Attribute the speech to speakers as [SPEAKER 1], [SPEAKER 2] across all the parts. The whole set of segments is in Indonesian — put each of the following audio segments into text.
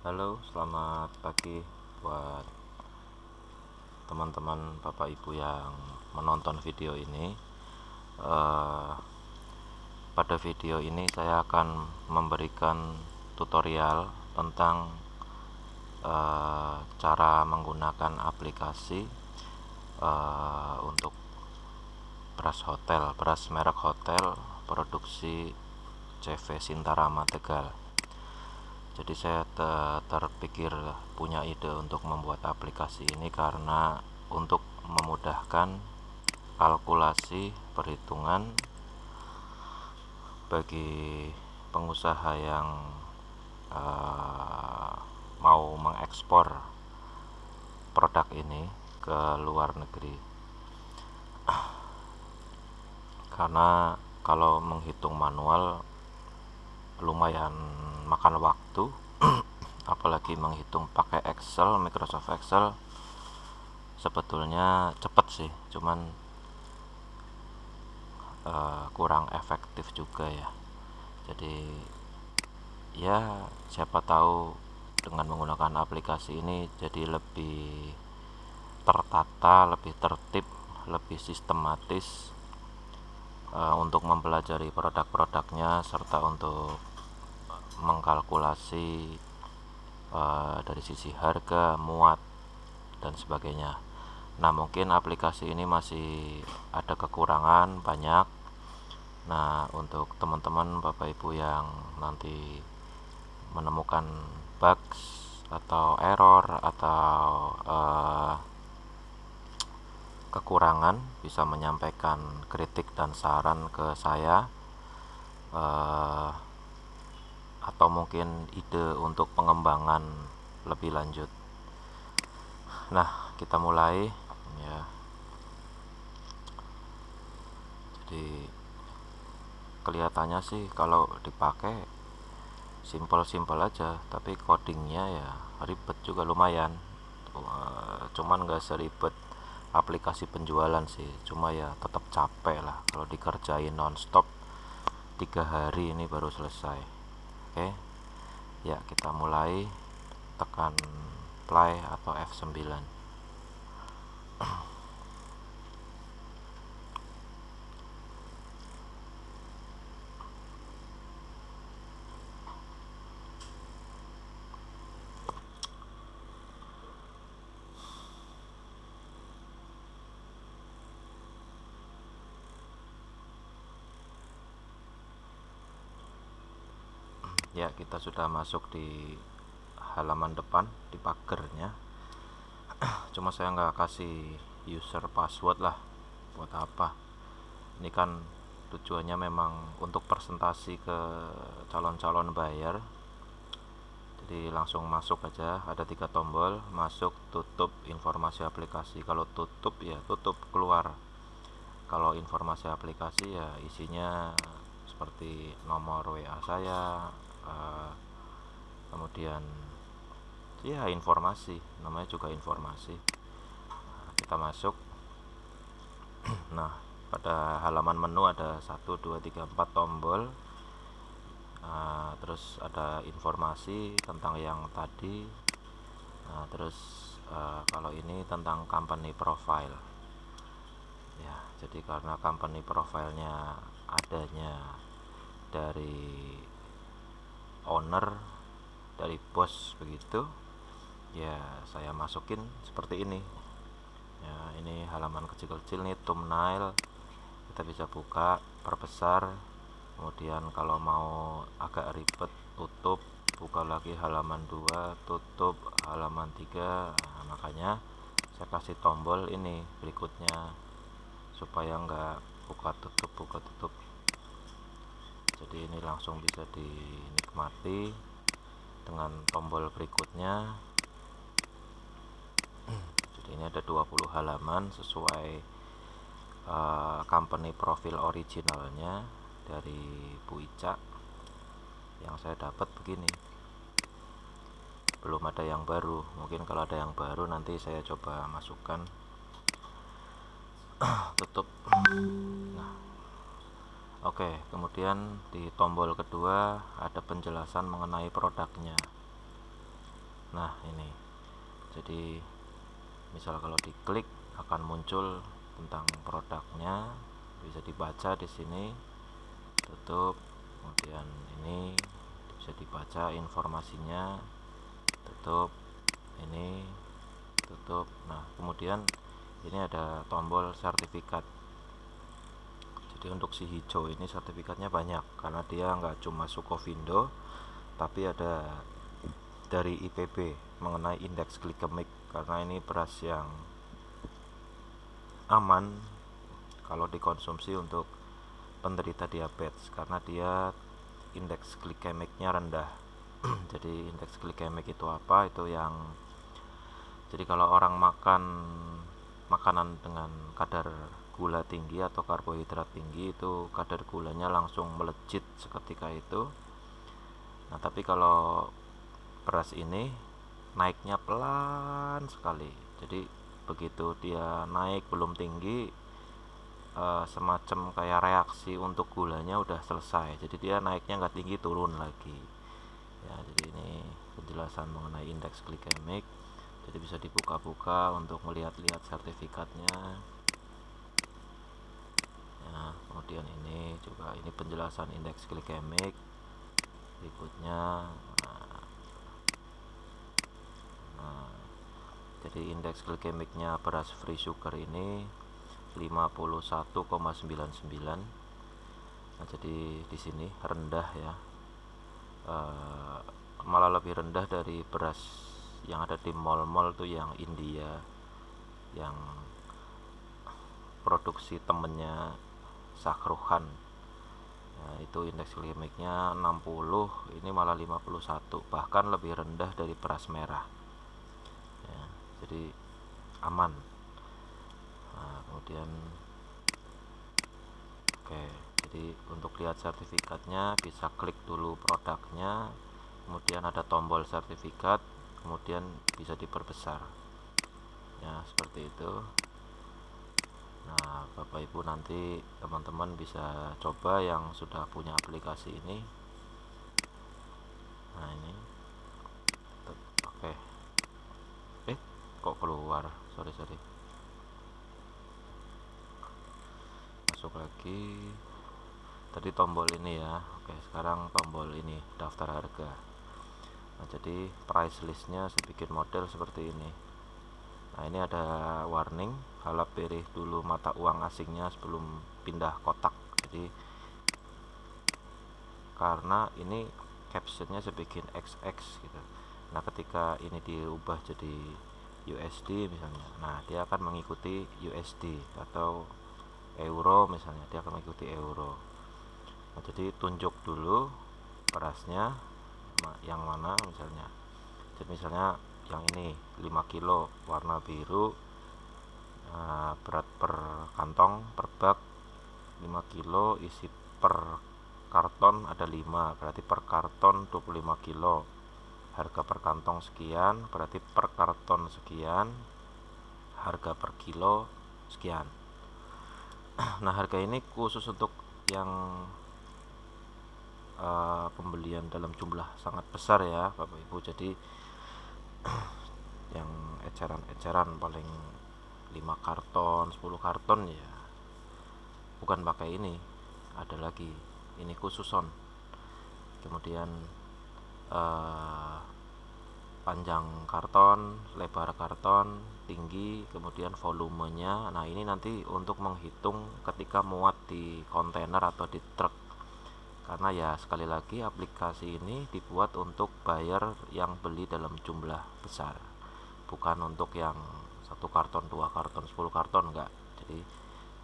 [SPEAKER 1] Halo, selamat pagi buat teman-teman Bapak Ibu yang menonton video ini. Eh, Pada video ini saya akan memberikan tutorial tentang cara menggunakan aplikasi untuk beras merek hotel produksi CV Sintarama Tegal. Jadi saya terpikir punya ide untuk membuat aplikasi ini karena untuk memudahkan kalkulasi perhitungan bagi pengusaha yang uh, mau mengekspor produk ini ke luar negeri. Karena kalau menghitung manual lumayan makan waktu, apalagi menghitung pakai Excel, Microsoft Excel. Sebetulnya cepet sih, cuman kurang efektif juga ya. Jadi ya siapa tahu dengan menggunakan aplikasi ini jadi lebih tertata, lebih tertib, lebih sistematis untuk mempelajari produk-produknya serta untuk mengkalkulasi dari sisi harga, muat, dan sebagainya. Nah, mungkin aplikasi ini masih ada kekurangan banyak. Nah, untuk teman-teman Bapak Ibu yang nanti menemukan bugs atau error atau kekurangan, bisa menyampaikan kritik dan saran ke saya, atau mungkin ide untuk pengembangan lebih lanjut. Nah, kita mulai ya. Jadi kelihatannya sih kalau dipakai simpel-simpel aja, tapi codingnya ya ribet juga lumayan. Cuman nggak seribet aplikasi penjualan sih, cuma ya tetap capek lah kalau dikerjain nonstop 3 hari ini baru selesai. Oke, ya kita mulai, tekan play atau F9. Ya, kita sudah masuk di halaman depan, di pagernya. Cuma saya nggak kasih user password lah, buat apa? Ini kan tujuannya memang untuk presentasi ke calon-calon buyer. Jadi langsung masuk aja, ada 3 tombol: masuk, tutup, informasi aplikasi. Kalau tutup ya tutup, keluar. Kalau informasi aplikasi ya isinya seperti nomor WA saya, eh, kemudian ya informasi, namanya juga informasi. Kita masuk. Nah, pada halaman menu ada 1, 2, 3, 4 tombol. Terus ada informasi tentang yang tadi. Terus kalau ini tentang company profile ya. Jadi karena company profile-nya adanya dari owner, dari bos begitu ya, saya masukin seperti ini ya. Ini halaman kecil-kecil nih, thumbnail. Kita bisa buka, perbesar, kemudian kalau mau agak ribet tutup, buka lagi halaman 2, tutup halaman 3. Nah, makanya saya kasih tombol ini berikutnya supaya nggak buka tutup. Jadi ini langsung bisa dinikmati dengan tombol berikutnya. Jadi ini ada 20 halaman sesuai company profile originalnya dari Bu Ica. Yang saya dapat begini, belum ada yang baru. Mungkin kalau ada yang baru nanti saya coba masukkan. Tutup. Nah, oke, kemudian di tombol kedua ada penjelasan mengenai produknya. Nah ini, jadi misal kalau diklik akan muncul tentang produknya, bisa dibaca di sini, tutup. Kemudian ini bisa dibaca informasinya, tutup. Ini tutup. Nah kemudian ini ada tombol sertifikat. Jadi untuk si hijau ini sertifikatnya banyak, karena dia nggak cuma Sukovindo tapi ada dari IPB mengenai indeks glikemik, karena ini beras yang aman kalau dikonsumsi untuk penderita diabetes, karena dia indeks glikemiknya rendah. Jadi indeks glikemik itu apa? Itu yang, jadi kalau orang makan makanan dengan kadar gula tinggi atau karbohidrat tinggi, itu kadar gulanya langsung melejit seketika itu. Nah tapi kalau beras ini naiknya pelan sekali, jadi begitu dia naik belum tinggi, semacam kayak reaksi untuk gulanya udah selesai, jadi dia naiknya nggak tinggi turun lagi ya. Jadi ini penjelasan mengenai indeks glikemik, jadi bisa dibuka-buka untuk melihat-lihat sertifikatnya ya. Kemudian ini juga, ini penjelasan indeks glikemik berikutnya. Nah, jadi indeks glikemiknya beras free sugar ini 51,99. Nah, jadi di sini rendah ya, malah lebih rendah dari beras yang ada di mall-mall tuh, yang India, yang produksi temennya Sakrohan. Nah, itu indeks glikemiknya 60, ini malah 51, bahkan lebih rendah dari beras merah ya, jadi aman. Nah, kemudian oke, jadi untuk lihat sertifikatnya bisa klik dulu produknya, kemudian ada tombol sertifikat, kemudian bisa diperbesar ya, seperti itu. Nah Bapak Ibu, nanti teman-teman bisa coba yang sudah punya aplikasi ini. Nah ini oke, kok keluar, sorry, masuk lagi. Tadi tombol ini ya. Oke, sekarang tombol ini daftar harga. Nah jadi price listnya saya bikin model seperti ini. Nah ini ada warning, harap pilih dulu mata uang asingnya sebelum pindah kotak. Jadi karena ini captionnya saya bikin XX gitu. Nah ketika ini diubah jadi USD misalnya, nah dia akan mengikuti USD, atau euro misalnya, dia akan mengikuti euro. Nah jadi tunjuk dulu berasnya yang mana misalnya. Jadi misalnya yang ini 5 kilo warna biru, berat per kantong per bak 5 kilo, isi per karton ada 5, berarti per karton 25 kilo, harga per kantong sekian, berarti per karton sekian, harga per kilo sekian. Nah harga ini khusus untuk yang pembelian dalam jumlah sangat besar ya Bapak Ibu. Jadi yang eceran-eceran paling 5 karton 10 karton ya bukan pakai ini, ada lagi ini khususon. Kemudian panjang karton, lebar karton, tinggi, kemudian volumenya. Nah ini nanti untuk menghitung ketika muat di kontainer atau di truk, karena ya sekali lagi aplikasi ini dibuat untuk buyer yang beli dalam jumlah besar, bukan untuk yang 1 karton, 2 karton, 10 karton, enggak. Jadi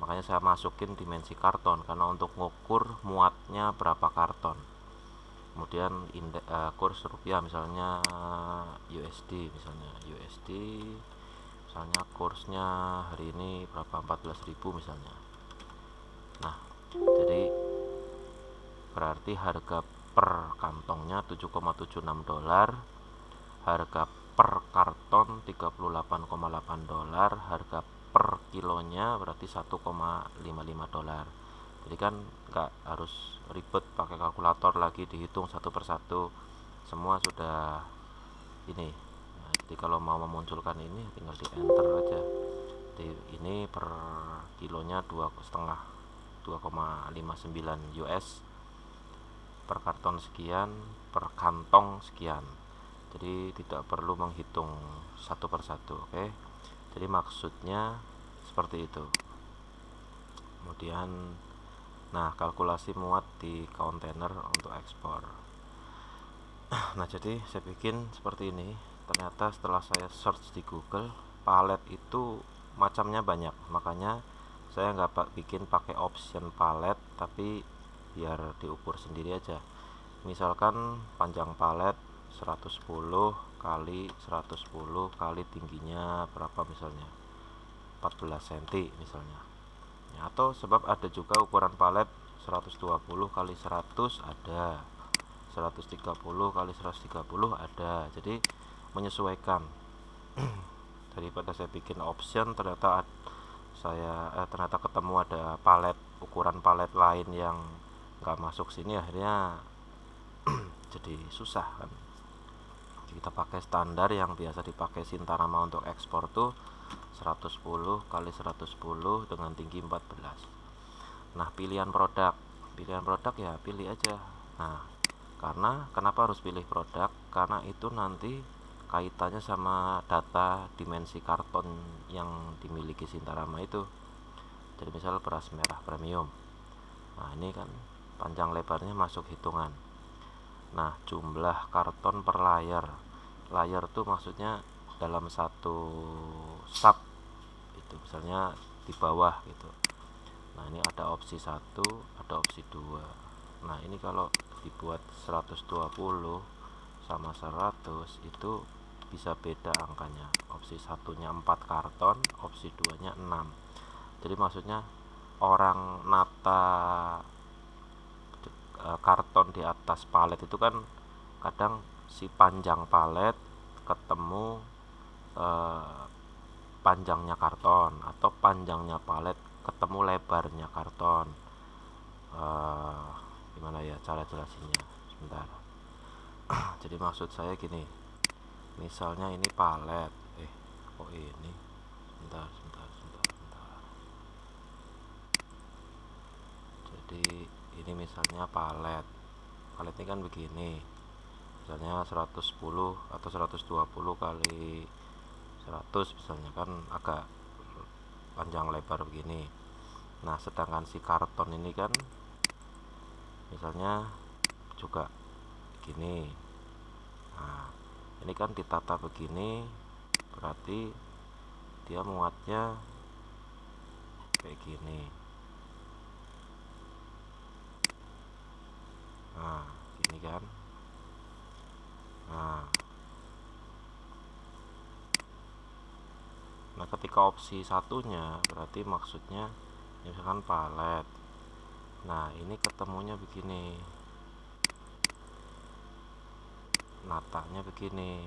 [SPEAKER 1] makanya saya masukin dimensi karton, karena untuk ngukur muatnya berapa karton. Kemudian kurs rupiah misalnya USD, misalnya kursnya hari ini berapa, 14.000 misalnya. Nah jadi berarti harga per kantongnya 7,76 dolar, harga per karton 38,8 dolar, harga per kilonya berarti 1,55 dolar. Jadi kan nggak harus ribet pakai kalkulator lagi dihitung satu persatu, semua sudah ini Jadi kalau mau memunculkan ini tinggal di enter aja. Jadi ini per kilonya 2,59 US, per karton sekian, per kantong sekian. Jadi tidak perlu menghitung satu persatu. Oke, jadi maksudnya seperti itu. Kemudian nah, kalkulasi muat di kontainer untuk ekspor. Nah, jadi saya bikin seperti ini. Ternyata setelah saya search di Google, palet itu macamnya banyak. Makanya saya nggak bikin pakai option palet, tapi biar diukur sendiri aja. Misalkan panjang palet 110 kali 110 kali tingginya berapa, misalnya 14 cm misalnya ya, atau sebab ada juga ukuran palet 120 kali 100 ada, 130 kali 130 ada. Jadi menyesuaikan. Daripada saya bikin option ternyata ketemu ada ukuran palet lain yang nggak masuk sini, akhirnya jadi susah kan. Kita pakai standar yang biasa dipakai Sintarama untuk ekspor tuh 110 kali 110 dengan tinggi 14. Nah, pilihan produk ya pilih aja. Nah, kenapa harus pilih produk? Karena itu nanti kaitannya sama data dimensi karton yang dimiliki Sintarama itu. Jadi misal beras merah premium, nah ini kan panjang lebarnya masuk hitungan. Nah, jumlah karton per layar tuh maksudnya dalam satu sub itu, misalnya di bawah gitu. Nah, ini ada opsi 1, ada opsi 2. Nah, ini kalau dibuat 120 sama 100 itu bisa beda angkanya. Opsi 1-nya 4 karton, opsi 2-nya 6. Jadi maksudnya orang nata karton di atas palet itu kan kadang si panjang palet ketemu panjangnya karton, atau panjangnya palet ketemu lebarnya karton. Gimana ya cara jelasinnya, sebentar. Jadi maksud saya gini, misalnya ini palet ini sebentar. Jadi ini misalnya palet ini kan begini, misalnya 110 atau 120 kali 100 misalnya, kan agak panjang lebar begini. Nah, sedangkan si karton ini kan misalnya juga gini. Nah, ini kan ditata begini, berarti dia muatnya kayak gini. Nah, gini kan. Nah, ketika opsi satunya berarti maksudnya misalkan palet. Nah, ini ketemunya begini, natanya begini.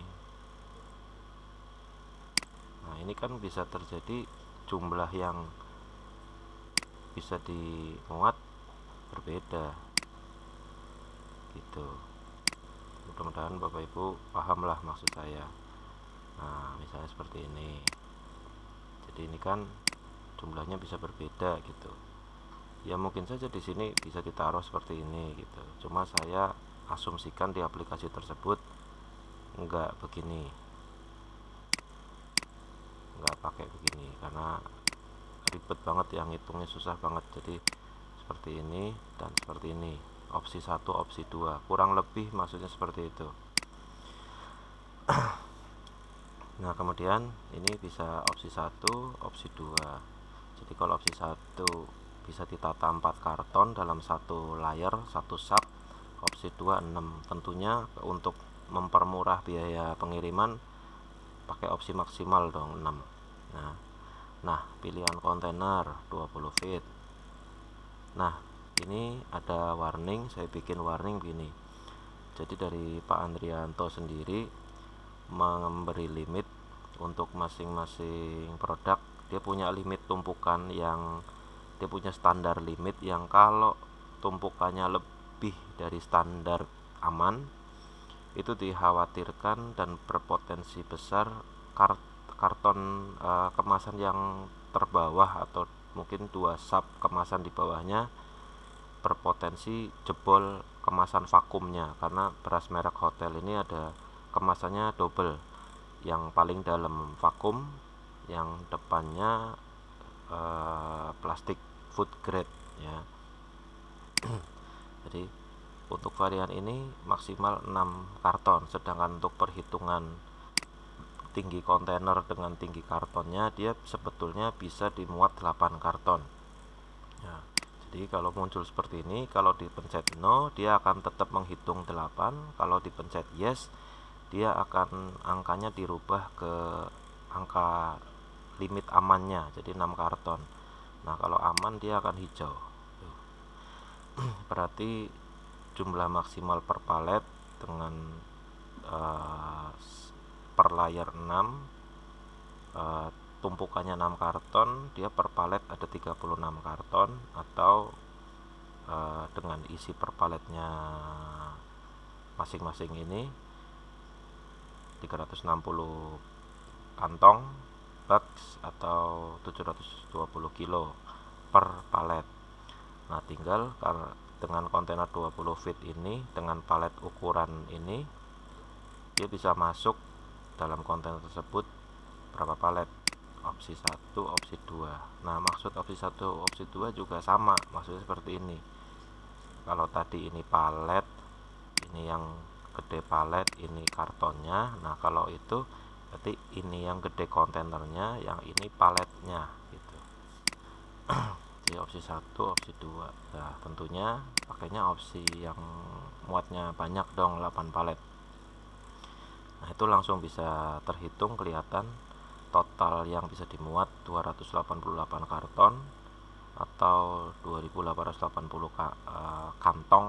[SPEAKER 1] Nah, ini kan bisa terjadi jumlah yang bisa dimuat berbeda gitu. Mudah-mudahan Bapak Ibu paham lah maksud saya. Nah, misalnya seperti ini. Jadi ini kan jumlahnya bisa berbeda gitu. Ya mungkin saja di sini bisa ditaruh seperti ini gitu. Cuma saya asumsikan di aplikasi tersebut enggak begini, enggak pakai begini karena ribet banget ya, ngitungnya susah banget. Jadi seperti ini dan seperti ini, opsi 1 opsi 2 kurang lebih maksudnya seperti itu. Nah, kemudian ini bisa opsi 1 opsi 2. Jadi kalau opsi 1 bisa ditata 4 karton dalam satu layar, satu sub. Opsi 2 6. Tentunya untuk mempermurah biaya pengiriman pakai opsi maksimal dong 6. Nah, pilihan kontainer 20 feet. Nah, ini ada warning, saya bikin warning begini. Jadi dari Pak Andrianto sendiri memberi limit untuk masing-masing produk. Dia punya limit tumpukan, yang dia punya standar limit yang kalau tumpukannya lebih dari standar aman itu dikhawatirkan dan berpotensi besar karton kemasan yang terbawah atau mungkin 2 sub kemasan di bawahnya berpotensi jebol kemasan vakumnya, karena beras merek hotel ini ada kemasannya double, yang paling dalam vakum, yang depannya plastik food grade ya. Jadi untuk varian ini maksimal 6 karton, sedangkan untuk perhitungan tinggi kontainer dengan tinggi kartonnya dia sebetulnya bisa dimuat 8 karton ya. Jadi kalau muncul seperti ini, kalau dipencet no dia akan tetap menghitung 8, kalau dipencet yes dia akan angkanya dirubah ke angka limit amannya, jadi 6 karton. Nah kalau aman dia akan hijau. Berarti jumlah maksimal per palet dengan per layer 6, tumpukannya 6 karton, dia per palet ada 36 karton, atau dengan isi per paletnya masing-masing ini 360 kantong box atau 720 kilo per palet. Nah tinggal dengan kontainer 20 feet ini, dengan palet ukuran ini, dia bisa masuk dalam kontainer tersebut berapa palet, opsi 1, opsi 2. Nah maksud opsi 1, opsi 2 juga sama, maksudnya seperti ini. Kalau tadi ini palet, ini yang gede palet, ini kartonnya. Nah kalau itu berarti ini yang gede kontainernya, yang ini paletnya gitu. Jadi opsi 1, opsi 2. Nah tentunya pakainya opsi yang muatnya banyak dong, 8 palet. Nah itu langsung bisa terhitung, kelihatan total yang bisa dimuat 288 karton atau 2880 kantong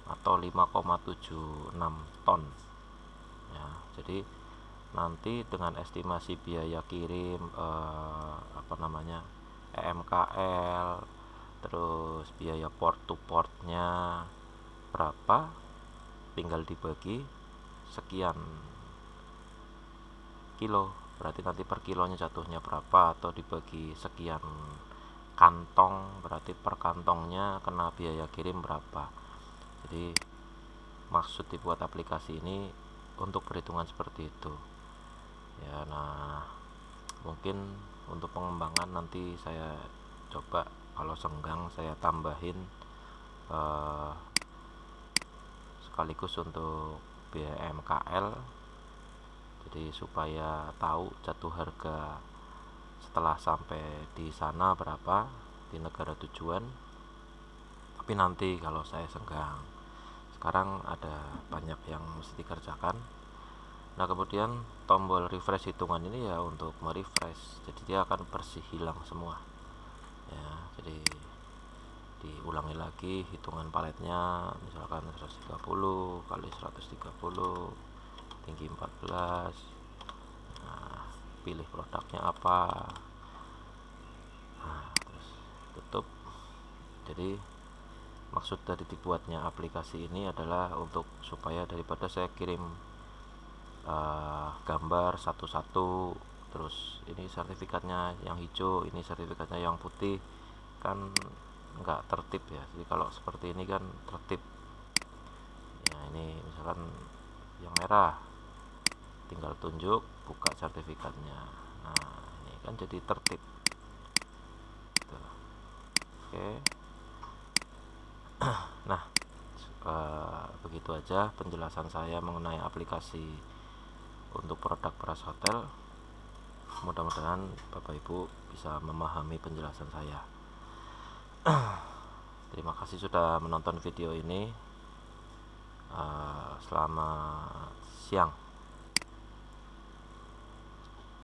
[SPEAKER 1] atau 5,76 ton ya. Jadi nanti dengan estimasi biaya kirim EMKL, terus biaya port to portnya berapa, tinggal dibagi sekian kilo, berarti nanti per kilonya jatuhnya berapa, atau dibagi sekian kantong berarti per kantongnya kena biaya kirim berapa. Jadi maksud dibuat aplikasi ini untuk perhitungan seperti itu ya. Nah mungkin untuk pengembangan nanti saya coba, kalau senggang saya tambahin sekaligus untuk biaya MKL, jadi supaya tahu jatuh harga setelah sampai di sana berapa, di negara tujuan. Tapi nanti kalau saya senggang, sekarang ada banyak yang mesti dikerjakan. Nah kemudian tombol refresh hitungan ini ya untuk merefresh, jadi dia akan bersih, hilang semua ya. Jadi diulangi lagi hitungan paletnya, misalkan 130 kali 130 tinggi 14. Nah pilih produknya apa, nah terus tutup. Jadi maksud dari dibuatnya aplikasi ini adalah untuk supaya daripada saya kirim gambar satu-satu, terus ini sertifikatnya yang hijau, ini sertifikatnya yang putih, kan nggak tertib ya. Jadi kalau seperti ini kan tertib ya. Ini misalkan yang merah, tinggal tunjuk, buka sertifikatnya. Nah ini kan jadi tertib gitu. Oke. Nah begitu aja penjelasan saya mengenai aplikasi untuk produk beras hotel. Mudah-mudahan Bapak Ibu bisa memahami penjelasan saya. Terima kasih sudah menonton video ini. Selamat siang.